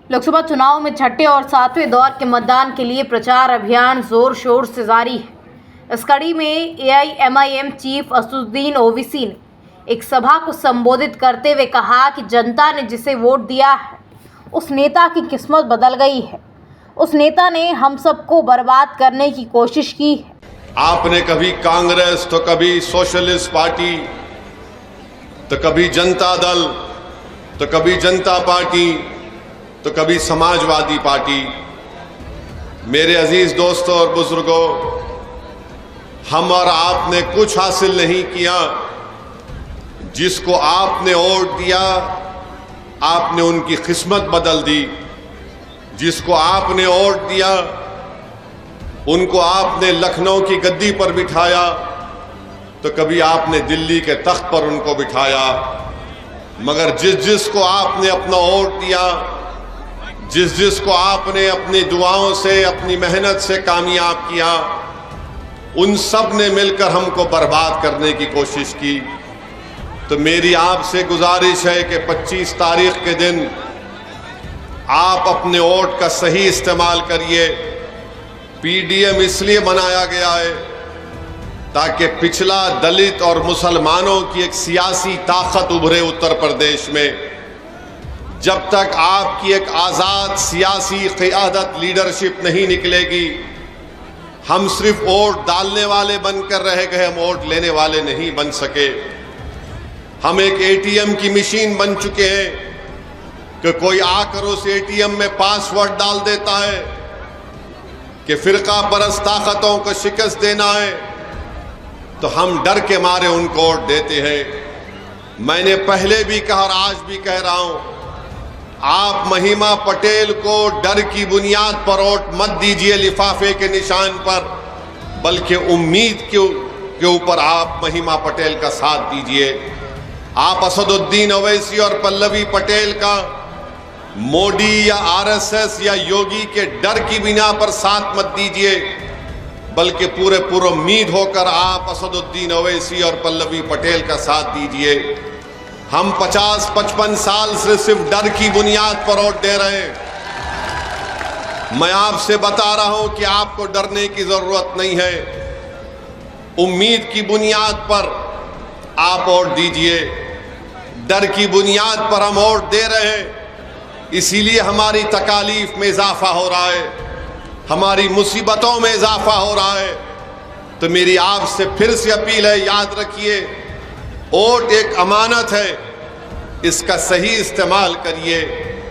लोकसभा चुनाव में छठे और सातवें दौर के मतदान के लिए प्रचार अभियान जोर शोर से जारी है। इस कड़ी में AIMIM चीफ असदुद्दीन ओवैसी ने एक सभा को संबोधित करते हुए कहा कि जनता ने जिसे वोट दिया है उस नेता की किस्मत बदल गई है। उस नेता ने हम सबको बर्बाद करने की कोशिश की है। आपने कभी कांग्रेस तो कभी सोशलिस्ट पार्टी तो कभी जनता दल तो कभी जनता पार्टी तो कभी समाजवादी पार्टी। मेरे अजीज दोस्तों और बुजुर्गों, हम और आपने कुछ हासिल नहीं किया। जिसको आपने वोट दिया आपने उनकी किस्मत बदल दी। जिसको आपने वोट दिया उनको आपने लखनऊ की गद्दी पर बिठाया तो कभी आपने दिल्ली के तख्त पर उनको बिठाया। मगर जिसको आपने अपना वोट दिया, जिसको आपने अपनी दुआओं से, अपनी मेहनत से कामयाब किया, उन सब ने मिलकर हमको बर्बाद करने की कोशिश की। तो मेरी आपसे गुजारिश है कि 25 तारीख के दिन आप अपने वोट का सही इस्तेमाल करिए। PDM इसलिए बनाया गया है ताकि पिछला दलित और मुसलमानों की एक सियासी ताकत उभरे उत्तर प्रदेश में। जब तक आपकी एक आज़ाद सियासी क़ियादत लीडरशिप नहीं निकलेगी, हम सिर्फ वोट डालने वाले बनकर रह गए, हम वोट लेने वाले नहीं बन सके। हम एक ATM की मशीन बन चुके हैं कि कोई आकर उस ATM में पासवर्ड डाल देता है कि फ़िरका परस्त ताकतों को शिकस्त देना है, तो हम डर के मारे उनको वोट देते हैं। मैंने पहले भी कहा और आज भी कह रहा हूं, आप महिमा पटेल को डर की बुनियाद पर वोट मत दीजिए लिफाफे के निशान पर, बल्कि उम्मीद के ऊपर आप महिमा पटेल का साथ दीजिए। आप असदुद्दीन ओवैसी और पल्लवी पटेल का मोदी या RSS या योगी के डर की बिना पर साथ मत दीजिए, बल्कि पूरे उम्मीद होकर आप असदुद्दीन ओवैसी और पल्लवी पटेल का साथ दीजिए। हम 50-55 साल से सिर्फ डर की बुनियाद पर वोट दे रहे हैं। मैं आपसे बता रहा हूं कि आपको डरने की जरूरत नहीं है। उम्मीद की बुनियाद पर आप वोट दीजिए। डर की बुनियाद पर हम वोट दे रहे हैं, इसीलिए हमारी तकालीफ में इजाफा हो रहा है, हमारी मुसीबतों में इजाफा हो रहा है। तो मेरी आपसे फिर से अपील है, याद रखिए, वोट एक अमानत है, इसका सही इस्तेमाल करिए।